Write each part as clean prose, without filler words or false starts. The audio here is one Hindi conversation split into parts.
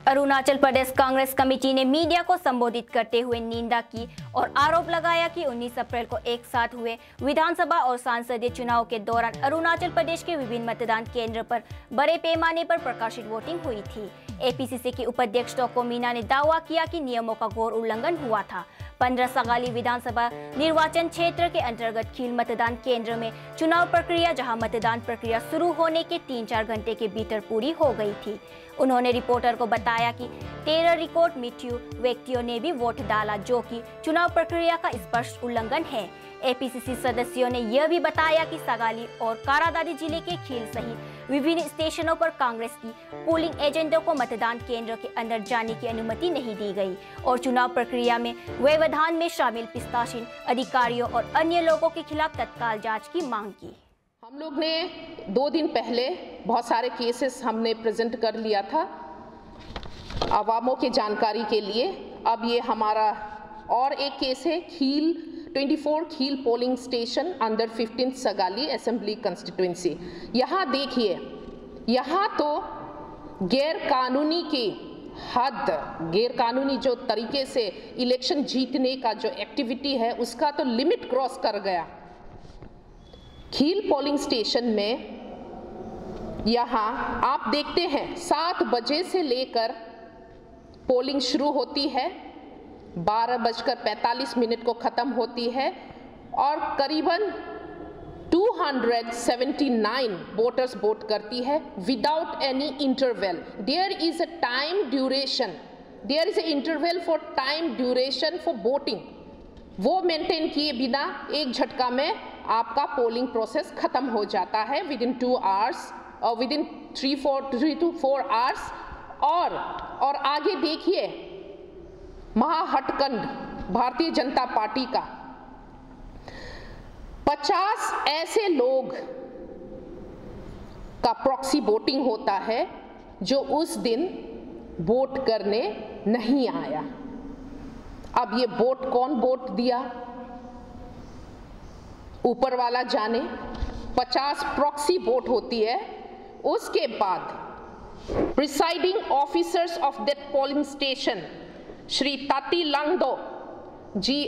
अरुणाचल प्रदेश कांग्रेस कमेटी ने मीडिया को संबोधित करते हुए निंदा की और आरोप लगाया कि 19 अप्रैल को एक साथ हुए विधानसभा और सांसदीय चुनाव के दौरान अरुणाचल प्रदेश के विभिन्न मतदान केंद्र पर बड़े पैमाने पर प्रकाशित वोटिंग हुई थी। एपीसीसी के उपाध्यक्ष टोको मीना ने दावा किया कि नियमों का घोर उल्लंघन हुआ था। 15 सगाली विधानसभा निर्वाचन क्षेत्र के अंतर्गत खील मतदान केंद्र में चुनाव प्रक्रिया जहां मतदान प्रक्रिया शुरू होने के 3-4 घंटे के भीतर पूरी हो गई थी। उन्होंने रिपोर्टर को बताया कि 13 रिकॉर्ड मृत्यु व्यक्तियों ने भी वोट डाला, जो कि चुनाव प्रक्रिया का स्पष्ट उल्लंघन है। एपीसीसी सदस्यों ने यह भी बताया कि सगाली और कारादादी जिले के खील सहित विभिन्न स्टेशनों पर कांग्रेस की पोलिंग एजेंटों को मतदान केंद्र के अंदर जाने की अनुमति नहीं दी गई और चुनाव प्रक्रिया में व्यवधान में शामिल पिस्ताशीन अधिकारियों और अन्य लोगों के खिलाफ तत्काल जांच की मांग की। हम लोग ने 2 दिन पहले बहुत सारे केसेस हमने प्रेजेंट कर लिया था आवामों के जानकारी के लिए। अब ये हमारा और एक केस है Kheel 24 Kheel polling station under 15 Sagalee assembly constituency. यहाँ देखिए, यहाँ तो गैर कानूनी की हद, गैर कानूनी जो तरीके से इलेक्शन जीतने का जो एक्टिविटी है उसका तो लिमिट क्रॉस कर गया। खील पोलिंग स्टेशन में यहाँ आप देखते हैं 7 बजे से लेकर पोलिंग शुरू होती है, 12:45 को ख़त्म होती है और करीबन 279 वोटर्स वोट करती है without any interval. There is a time duration, there is a interval for time duration for voting, वो मेंटेन किए बिना एक झटका में आपका पोलिंग प्रोसेस खत्म हो जाता है विदिन 2 आवर्स और विदिन 3 to 4 आवर्स। और आगे देखिए महाहटकंड भारतीय जनता पार्टी का 50 ऐसे लोग का प्रॉक्सी वोटिंग होता है जो उस दिन वोट करने नहीं आया। अब ये वोट कौन वोट दिया ऊपर वाला जाने। 50 प्रॉक्सी वोट होती है, उसके बाद presiding officers of that polling station Shri Tati Langdo ji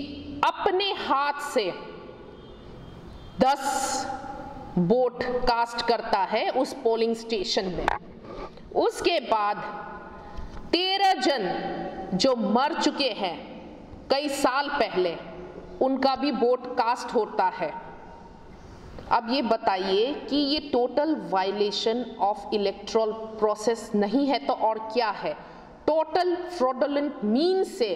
अपने हाथ से 10 वोट कास्ट करता है उस पोलिंग स्टेशन में। उसके बाद 13 जन जो मर चुके हैं कई साल पहले, उनका भी वोट कास्ट होता है। अब ये बताइए कि ये total violation of electoral process नहीं है तो और क्या है? टोटल फ्रॉडुलेंट मीन से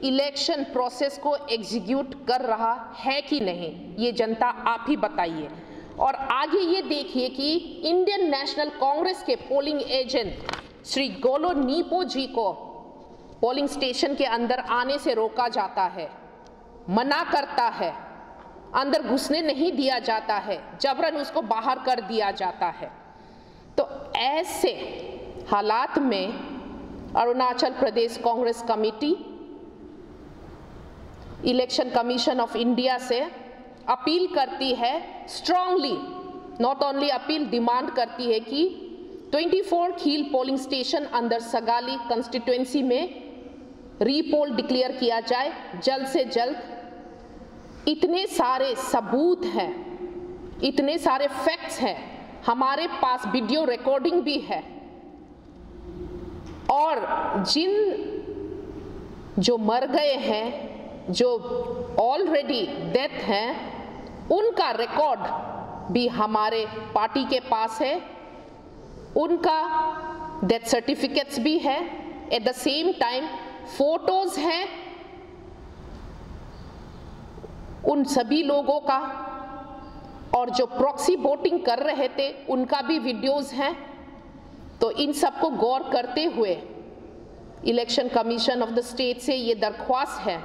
इलेक्शन प्रोसेस को एग्जीक्यूट कर रहा है कि नहीं, ये जनता आप ही बताइए। और आगे ये देखिए कि इंडियन नेशनल कांग्रेस के पोलिंग एजेंट श्री गोलो नीपो जी को पोलिंग स्टेशन के अंदर आने से रोका जाता है, मना करता है, अंदर घुसने नहीं दिया जाता है, जबरन उसको बाहर कर दिया जाता है। तो ऐसे हालात में Arunachal Pradesh Congress committee election commission of India से अपील करती है, strongly not only appeal, demand करती है कि 24 खील पोलिंग स्टेशन अंदर सगाली कंस्टिट्यूएंसी में रीपोल डिक्लेयर किया जाए जल्द से जल्द। इतने सारे सबूत हैं, इतने सारे फैक्ट्स हैं, हमारे पास वीडियो रिकॉर्डिंग भी है। और जिन जो मर गए हैं, जो ऑलरेडी डेथ हैं, उनका रिकॉर्ड भी हमारे पार्टी के पास है, उनका डेथ सर्टिफिकेट्स भी है। At the same time photos हैं उन सभी लोगों का, और जो प्रॉक्सी वोटिंग कर रहे थे उनका भी वीडियोस हैं। तो इन सबको गौर करते हुए election commission of the state से ये दरख्वास्त है,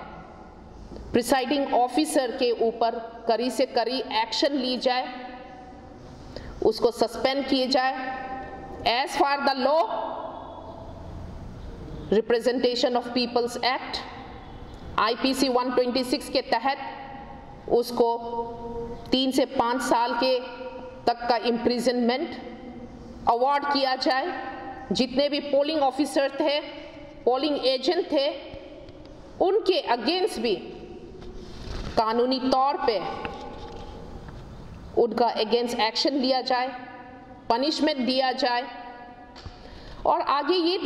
प्रिसाइडिंग ऑफिसर के ऊपर कड़ी से कड़ी एक्शन ली जाए, उसको सस्पेंड किए जाए। As far the law representation of peoples act IPC 126 के तहत उसको 3 से 5 साल के तक का इम्प्रिजनमेंट अवार्ड किया जाए। जितने भी पोलिंग ऑफिसर थे, पोलिंग एजेंट थे, उनके अगेंस्ट भी कानूनी तौर पे उनका अगेंस्ट एक्शन लिया जाए, पनिशमेंट दिया जाए। और आगे ये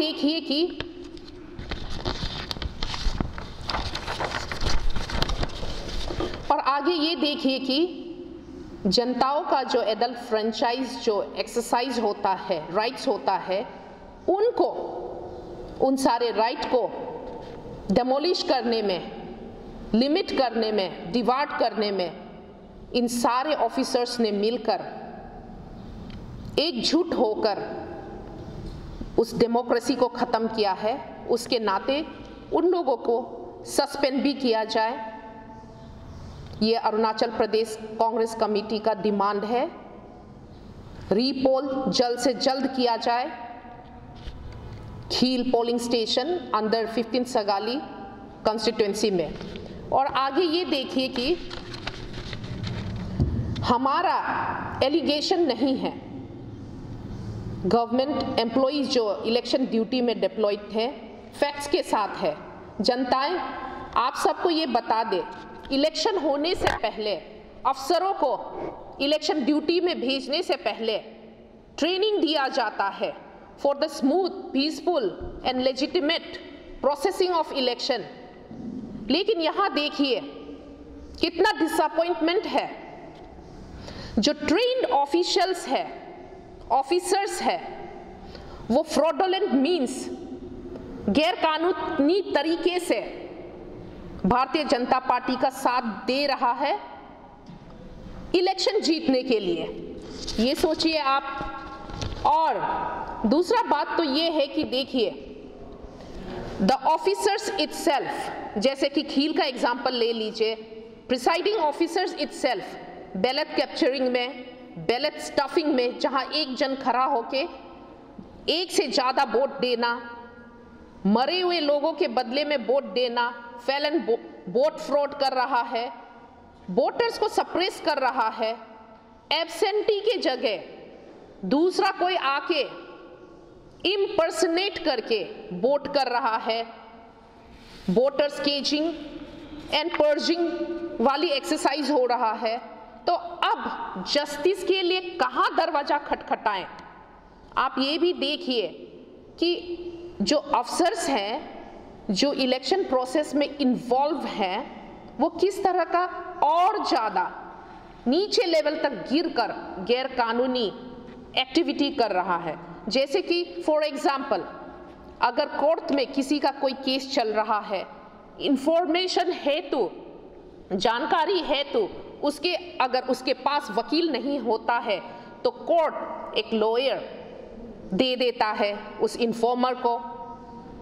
देखिए कि जनताओं का जो एडल्ट फ्रेंचाइज जो एक्सरसाइज होता है, राइट्स होता है, उनको उन सारे राइट को डेमोलिश करने में, लिमिट करने में, डिवाइड करने में इन सारे ऑफिसर्स ने मिलकर एकजुट होकर उस डेमोक्रेसी को ख़त्म किया है। उसके नाते उन लोगों को सस्पेंड भी किया जाए। ये अरुणाचल प्रदेश कांग्रेस कमेटी का डिमांड है। रीपोल जल्द से जल्द किया जाए Kheel polling station under 15 Sagalee constituency में। और आगे ये देखिए कि हमारा एलिगेशन नहीं है, गवर्नमेंट एम्प्लॉइज जो इलेक्शन ड्यूटी में डिप्लॉयड थे, फैक्ट्स के साथ है। जनताएं आप सबको ये बता दे, इलेक्शन होने से पहले अफसरों को इलेक्शन ड्यूटी में भेजने से पहले ट्रेनिंग दिया जाता है for the smooth, peaceful and legitimate processing of election. लेकिन यहां देखिए कितना डिसअपॉइंटमेंट है। जो ट्रेन्ड ऑफिशियल्स है, ऑफिसर्स है, वो फ्रॉडुलेंट मीन्स गैर कानूनी तरीके से भारतीय जनता पार्टी का साथ दे रहा है इलेक्शन जीतने के लिए। ये सोचिए आप। और दूसरा बात तो ये है कि देखिए द ऑफिसर्स इटसेल्फ, जैसे कि खील का एग्जांपल ले लीजिए, presiding officers itself ballot capturing में, बैलेट स्टफिंग में, जहां एक जन खड़ा होके एक से ज्यादा वोट देना, मरे हुए लोगों के बदले में वोट देना, फैलन वोट फ्रॉड कर रहा है, वोटर्स को सप्रेस कर रहा है, एब्सेंटी के जगह दूसरा कोई आके इम्पर्सनेट करके वोट कर रहा है, वोटर्स केजिंग एंड पर्जिंग वाली एक्सरसाइज हो रहा है। तो अब जस्टिस के लिए कहां दरवाजा खटखटाएं? आप ये भी देखिए कि जो अफसर्स हैं, जो इलेक्शन प्रोसेस में इन्वॉल्व हैं, वो किस तरह का और ज़्यादा नीचे लेवल तक गिरकर गैर कानूनी एक्टिविटी कर रहा है। जैसे कि फॉर एग्जाम्पल, अगर कोर्ट में किसी का कोई केस चल रहा है, इंफॉर्मेशन हेतु, जानकारी हेतु अगर उसके पास वकील नहीं होता है तो कोर्ट एक लॉयर दे देता है उस इन्फॉर्मर को,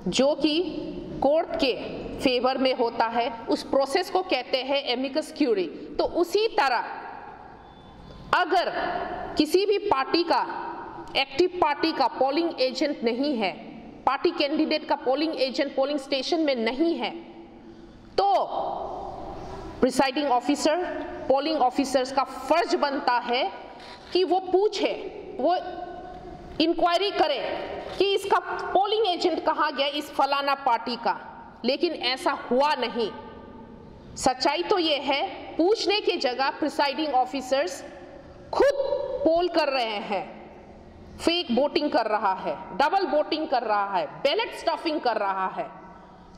जो कि कोर्ट के फेवर में होता है। उस प्रोसेस को कहते हैं एमिकस क्यूरी। तो उसी तरह अगर किसी भी पार्टी का, एक्टिव पार्टी का पोलिंग एजेंट नहीं है, पार्टी कैंडिडेट का पोलिंग एजेंट पोलिंग स्टेशन में नहीं है, तो प्रिसाइडिंग ऑफिसर, पोलिंग ऑफिसर्स का फर्ज बनता है कि वो पूछे, वो इंक्वायरी करे कि इसका पोलिंग एजेंट कहाँ गया, इस फलाना पार्टी का। लेकिन ऐसा हुआ नहीं। सच्चाई तो ये है, पूछने की जगह प्रिसाइडिंग ऑफिसर्स खुद पोल कर रहे हैं, फेक वोटिंग कर रहा है, डबल वोटिंग कर रहा है, बैलेट स्टफिंग कर रहा है।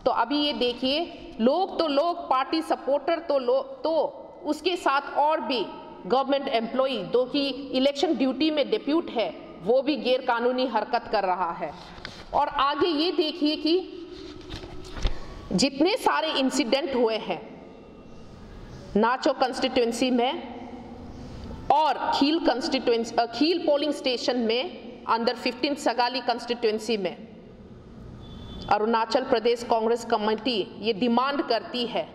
तो अभी ये देखिए, लोग तो लोग, पार्टी सपोर्टर तो लोग, तो उसके साथ और भी गवर्नमेंट एम्प्लॉई जो कि इलेक्शन ड्यूटी में डिप्यूट है, वो भी गैर कानूनी हरकत कर रहा है। और आगे ये देखिए कि जितने सारे इंसिडेंट हुए हैं नाचो कंस्टिट्यूएंसी में और खील पोलिंग स्टेशन में अंडर 15 सगाली कंस्टिट्यूएंसी में, अरुणाचल प्रदेश कांग्रेस कमेटी ये डिमांड करती है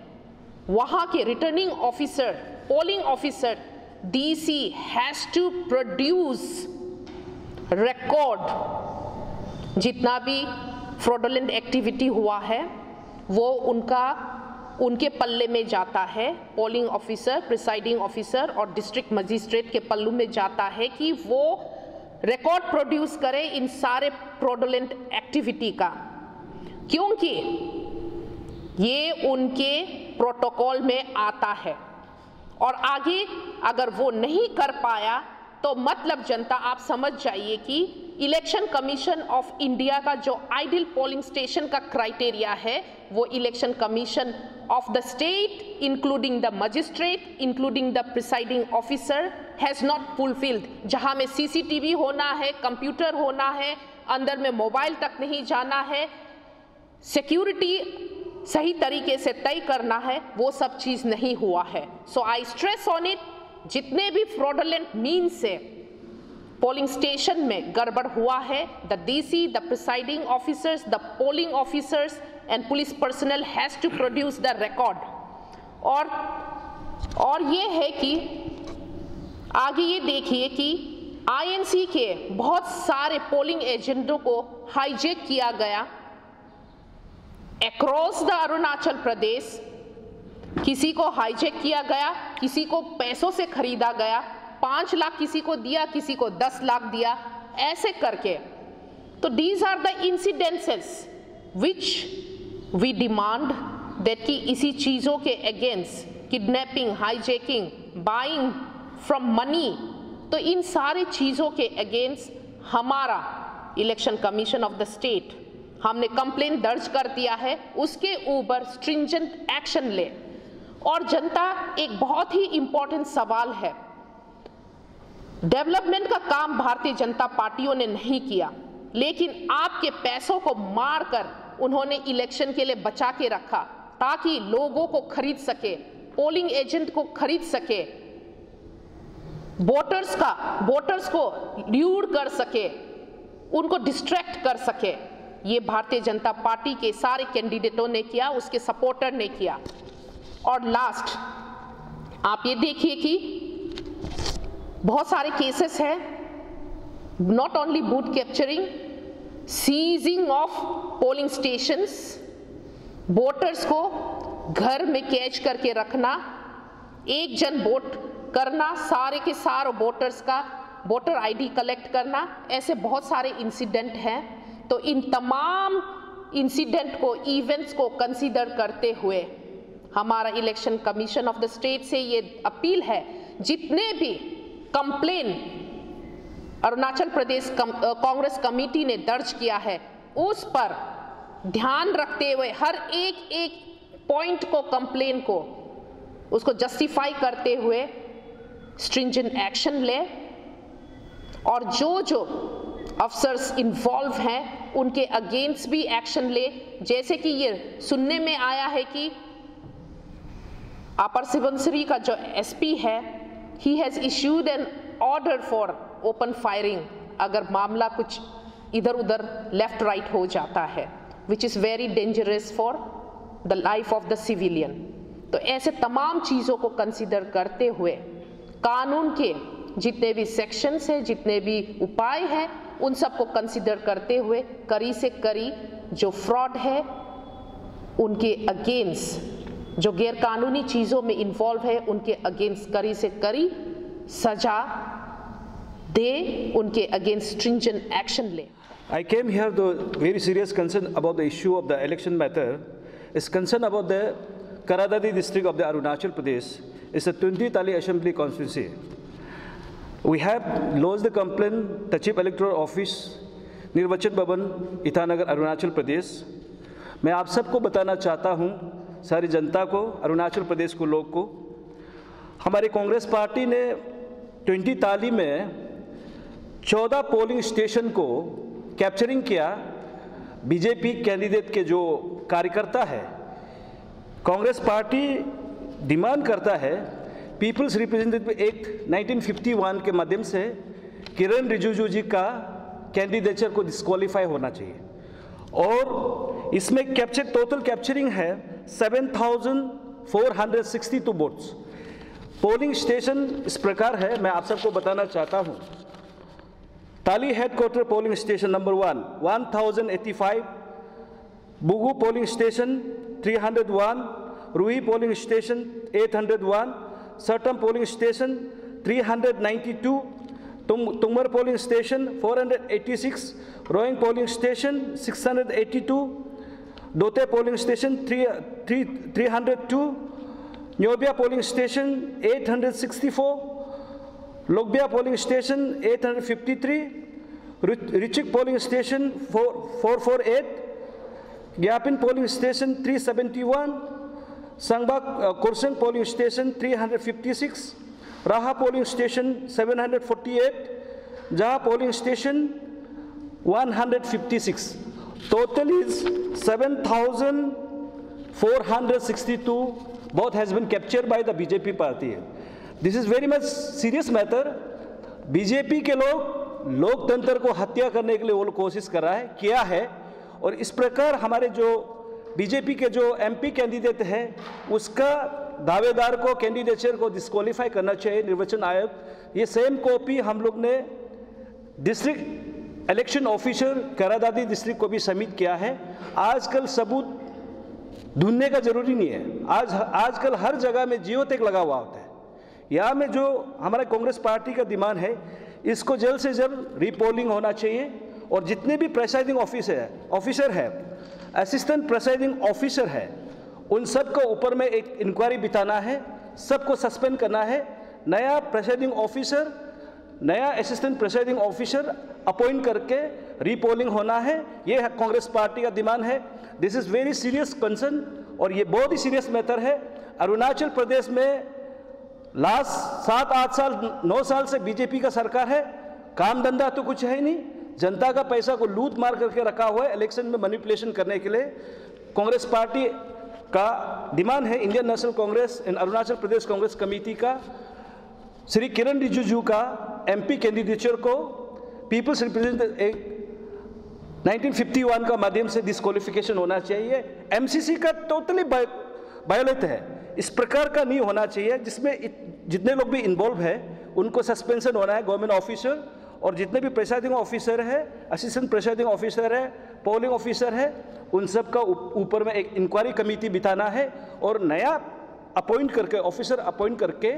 वहां के returning officer, polling officer, DC has to produce record, जितना भी फ्रॉडुलेंट एक्टिविटी हुआ है वो उनके पल्ले में जाता है। पोलिंग ऑफिसर, प्रिसाइडिंग ऑफिसर और डिस्ट्रिक्ट मजिस्ट्रेट के पल्लू में जाता है कि वो रिकॉर्ड प्रोड्यूस करे इन सारे फ्रॉडुलेंट एक्टिविटी का, क्योंकि ये उनके प्रोटोकॉल में आता है। और आगे अगर वो नहीं कर पाया तो मतलब जनता आप समझ जाइए कि इलेक्शन कमीशन ऑफ इंडिया का जो आइडियल पोलिंग स्टेशन का क्राइटेरिया है वो election commission of the state including the magistrate including the presiding officer has not fulfilled. जहां में सीसीटीवी होना है, कंप्यूटर होना है, अंदर में मोबाइल तक नहीं जाना है, सिक्योरिटी सही तरीके से तय करना है, वो सब चीज नहीं हुआ है। So I stress on it, जितने भी फ्रॉडुलेंट मीन से पोलिंग स्टेशन में गड़बड़ हुआ है, the DC, the presiding officers, the polling officers and police personnel has to produce the record. और ये है कि आगे ये देखिए कि आईएनसी के बहुत सारे पोलिंग एजेंटों को हाईजैक किया गया अक्रॉस द अरुणाचल प्रदेश। किसी को हाईजैक किया गया, किसी को पैसों से खरीदा गया, 5 लाख किसी को दिया, किसी को 10 लाख दिया, ऐसे करके। तो these are the incidences which we demand that कि इसी चीज़ों के against, kidnapping, hijacking, buying from money, तो इन सारी चीज़ों के अगेंस्ट हमारा election commission of the state हमने कंप्लेंट दर्ज कर दिया है, उसके ऊपर स्ट्रिंजेंट एक्शन ले। और जनता, एक बहुत ही इंपॉर्टेंट सवाल है, डेवलपमेंट का काम भारतीय जनता पार्टियों ने नहीं किया, लेकिन आपके पैसों को मारकर उन्होंने इलेक्शन के लिए बचा के रखा ताकि लोगों को खरीद सके, पोलिंग एजेंट को खरीद सके, वोटर्स को ल्यूर कर सके, उनको डिस्ट्रैक्ट कर सके। ये भारतीय जनता पार्टी के सारे कैंडिडेटों ने किया, उसके सपोर्टर ने किया। और लास्ट आप ये देखिए कि बहुत सारे केसेस हैं, not only booth capturing, seizing of polling stations, voters को घर में कैच करके रखना, एक जन वोट करना, सारे के सारे वोटर्स का वोटर आईडी कलेक्ट करना, ऐसे बहुत सारे इंसिडेंट हैं। तो इन तमाम इंसिडेंट को, इवेंट्स को कंसीडर करते हुए हमारा election commission of the state से ये अपील है, जितने भी कंप्लेन अरुणाचल प्रदेश कांग्रेस कमेटी ने दर्ज किया है उस पर ध्यान रखते हुए हर एक पॉइंट को, कंप्लेन को, उसको जस्टिफाई करते हुए स्ट्रिंजेंट एक्शन ले। और जो अफसर्स इन्वॉल्व हैं उनके अगेंस्ट भी एक्शन ले। जैसे कि ये सुनने में आया है कि अपर सुबनसिरी का जो एसपी है, he has issued an order for open firing अगर मामला कुछ इधर उधर लेफ्ट राइट हो जाता है, which is very dangerous for the life of the civilian. तो ऐसे तमाम चीज़ों को कंसिडर करते हुए कानून के जितने भी सेक्शंस हैं, जितने भी उपाय हैं, उन सबको कंसिडर करते हुए कड़ी से कड़ी जो फ्रॉड है उनके अगेंस्ट, जो गैरकानूनी चीज़ों में इन्वॉल्व है उनके अगेंस्ट कड़ी से कड़ी सजा दे, उनके अगेंस्ट स्ट्रिंजेंट एक्शन ले। I came here, the very serious concern about the issue of the election matter is concerned about the Karadadi district of the Arunachal Pradesh. It's a 20 Tali Assembly constituency. We have lodged the complaint, the Chief Electoral Office, निर्वाचन भवन, ईटानगर, अरुणाचल प्रदेश। मैं आप सबको बताना चाहता हूँ, सारी जनता को, अरुणाचल प्रदेश को, लोग को, हमारी कांग्रेस पार्टी ने 20 ताली में 14 पोलिंग स्टेशन को कैप्चरिंग किया। बीजेपी कैंडिडेट के जो कार्यकर्ता है, कांग्रेस पार्टी डिमांड करता है पीपल्स रिप्रेजेंटेटिव एक्ट 1951 के माध्यम से किरण रिजिजू जी का कैंडिडेचर को डिस्क्वालीफाई होना चाहिए। और इसमें टोटल कैप्चरिंग है 7,462 वोट्स। पोलिंग स्टेशन इस प्रकार है, मैं आप सबको बताना चाहता हूँ। Tali headquarter polling station number 1 1085, Bugu polling station 301, Ruhi polling station 801, Sartam polling station 392, Tungmar polling station 486, Roing polling station 682, Dote polling station 302, Nyobia polling station 864, Logbia polling station 853, Richik polling station 448, Gyapin polling station 371, Sangbak Kurseng polling station 356, Raha polling station 748, Jaha polling station 156. Total is 7,462 vote has been captured by the BJP party. This is very much serious matter. BJP के लोग लोकतंत्र को हत्या करने के लिए वो लोग कोशिश कर रहा है, किया है, और इस प्रकार हमारे जो बीजेपी के जो एमपी कैंडिडेट है उसका दावेदार को कैंडिडेचर को डिस्क्वालीफाई करना चाहिए निर्वाचन आयोग। ये सेम कॉपी हम लोग ने डिस्ट्रिक्ट इलेक्शन ऑफिसर करादादी डिस्ट्रिक्ट को भी सबमिट किया है। आजकल सबूत ढूंढने का जरूरी नहीं है, आजकल हर जगह में जियो टैग लगा हुआ होता है। यहाँ में जो हमारा कांग्रेस पार्टी का डिमांड है इसको जल्द से जल्द रीपोलिंग होना चाहिए, और जितने भी प्रेसाइडिंग ऑफिसर है असिस्टेंट प्रेसाइडिंग ऑफिसर है उन सब को ऊपर में एक इंक्वायरी बिताना है, सबको सस्पेंड करना है, नया प्रेसाइडिंग ऑफिसर नया असिस्टेंट प्रेसाइडिंग ऑफिसर अपॉइंट करके रीपोलिंग होना है। ये कांग्रेस पार्टी का डिमांड है। This is very serious concern और ये बहुत ही सीरियस मैटर है। अरुणाचल प्रदेश में लास्ट 7-8 साल 9 साल से बीजेपी का सरकार है, काम धंधा तो कुछ है नहीं, जनता का पैसा को लूट मार करके रखा हुआ है इलेक्शन में मैनिपुलेशन करने के लिए। कांग्रेस पार्टी का डिमांड है, Indian national Congress and Arunachal Pradesh Congress committee का, श्री किरण रिजिजू का एमपी कैंडिडेचर को पीपल्स रिप्रेजेंटेटिव 1951 का माध्यम से डिस्क्वालिफिकेशन होना चाहिए। एमसीसी का टोटली वायोलेट है, इस प्रकार का नहीं होना चाहिए। जिसमें जितने लोग भी इन्वॉल्व है उनको सस्पेंशन होना है, गवर्नमेंट ऑफिसर और जितने भी प्रेसाइडिंग ऑफिसर है, असिस्टेंट प्रेसाइडिंग ऑफिसर है, पोलिंग ऑफिसर है, उन सब का ऊपर में एक इंक्वायरी कमेटी बिठाना है और नया अपॉइंट करके ऑफिसर अपॉइंट करके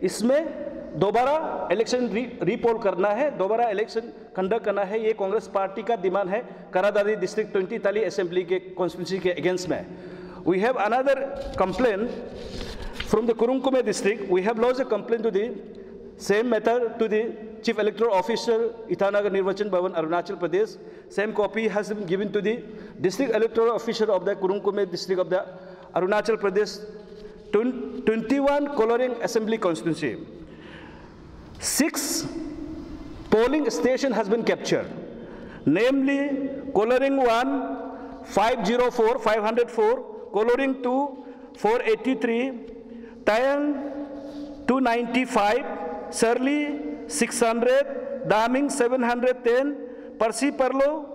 इसमें दोबारा इलेक्शन रीपोल करना है, दोबारा इलेक्शन कंडक्ट करना है। ये कांग्रेस पार्टी का डिमांड है करादादी डिस्ट्रिक्ट 20 ताली असेंबली के कॉन्स्टिट्यूंसी के अगेंस्ट में। We have another complaint from the Kurung Kumey district. We have launched a complaint to the same matter to the chief electoral officer Itanagar निर्वाचन भवन Arunachal Pradesh. Same copy has been given to the district electoral officer of the Kurung Kumey district of the Arunachal Pradesh 21 coloring assembly constituency. 6 polling station has been captured, namely coloring 1 504 504, coloring 2 483, Tayang 295, Shirley 600, Daming 710, Percy Parlo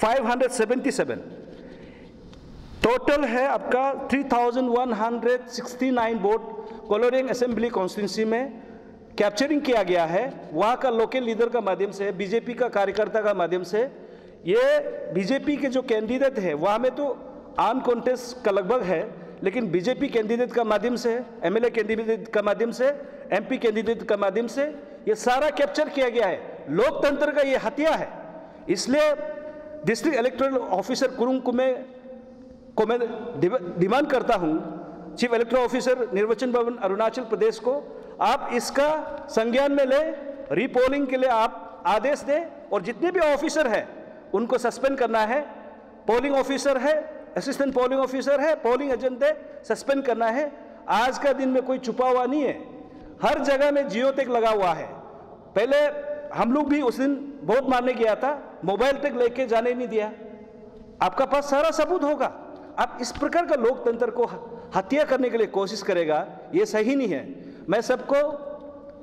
577। Total है आपका 3169 वोट कोलोरिंग असेंबली कॉन्स्टिट्यूंसी में कैप्चरिंग किया गया है। वहाँ का लोकल लीडर का माध्यम से, बीजेपी का कार्यकर्ता का माध्यम से। ये बीजेपी के जो कैंडिडेट है वहाँ में तो आर्म कॉन्टेस्ट का लगभग है, लेकिन बीजेपी कैंडिडेट का माध्यम से, एमएलए कैंडिडेट का माध्यम से, एमपी कैंडिडेट का माध्यम से ये सारा कैप्चर किया गया है। लोकतंत्र का ये हत्या है। इसलिए डिस्ट्रिक्ट इलेक्टोरल ऑफिसर कुरुंकुमे को मैं डिमांड करता हूं, चीफ इलेक्टोरल ऑफिसर निर्वाचन भवन अरुणाचल प्रदेश को, आप इसका संज्ञान में ले, रीपोलिंग के लिए आप आदेश दें और जितने भी ऑफिसर हैं उनको सस्पेंड करना है। पोलिंग ऑफिसर है, असिस्टेंट पोलिंग ऑफिसर है, पोलिंग एजेंट है, सस्पेंड करना है। आज का दिन में कोई छुपा हुआ नहीं है, हर जगह में जियो टैग लगा हुआ है। पहले हम लोग भी उस दिन बहुत मारने गया था, मोबाइल टैग लेके जाने नहीं दिया। आपका पास सारा सबूत होगा। आप इस प्रकार का लोकतंत्र को हत्या करने के लिए कोशिश करेगा, ये सही नहीं है। मैं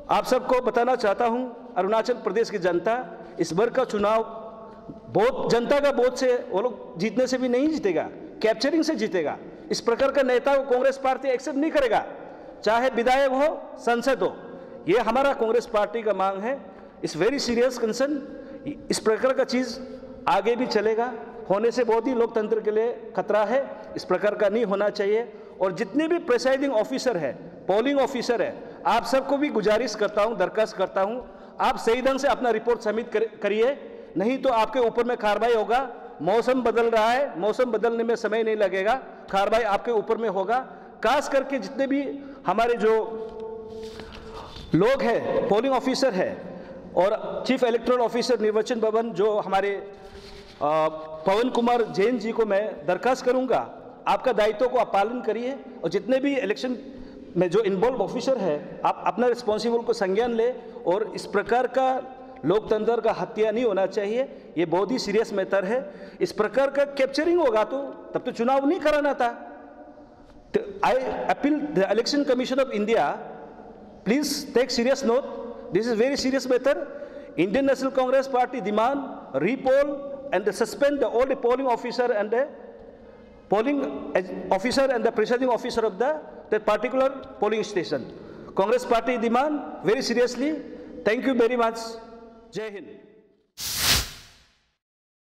आप सबको बताना चाहता हूं, अरुणाचल प्रदेश की जनता इस बार का चुनाव बहुत जनता का वोट से, वो लोग जीतने से भी नहीं जीतेगा, कैप्चरिंग से जीतेगा। इस प्रकार का नेता को कांग्रेस पार्टी एक्सेप्ट नहीं करेगा, चाहे विधायक हो, संसद हो। ये हमारा कांग्रेस पार्टी का मांग है। इस वेरी सीरियस कंसर्न, इस प्रकार का चीज आगे भी चलेगा, होने से बहुत ही लोकतंत्र के लिए खतरा है। इस प्रकार का नहीं होना चाहिए। और जितने भी प्रेसाइडिंग ऑफिसर है, पोलिंग ऑफिसर है, आप सबको भी गुजारिश करता हूं, दरखास्त करता हूं, आप सही ढंग से अपना रिपोर्ट सबमिट करिए, नहीं तो आपके ऊपर में कार्रवाई होगा। मौसम बदल रहा है, मौसम बदलने में समय नहीं लगेगा, कार्रवाई आपके ऊपर में होगा। खास करके जितने भी हमारे जो लोग हैं, पोलिंग ऑफिसर है और चीफ इलेक्टोरल ऑफिसर निर्वाचन भवन जो हमारे पवन कुमार जैन जी को मैं दरखास्त करूंगा, आपका दायित्व को आप पालन करिए और जितने भी इलेक्शन में जो इन्वॉल्व ऑफिसर है आप अपना रिस्पॉन्सिबल को संज्ञान ले और इस प्रकार का लोकतंत्र का हत्या नहीं होना चाहिए। ये बहुत ही सीरियस मैटर है। इस प्रकार का कैप्चरिंग होगा तो तब तो चुनाव नहीं कराना था। I appeal the election commission of India, please take serious note, this is very serious matter. Indian national Congress party demand repoll and suspend all the polling officer and the presiding officer of that particular polling station. Congress party demand very seriously. Thank you very much. Jai Hind.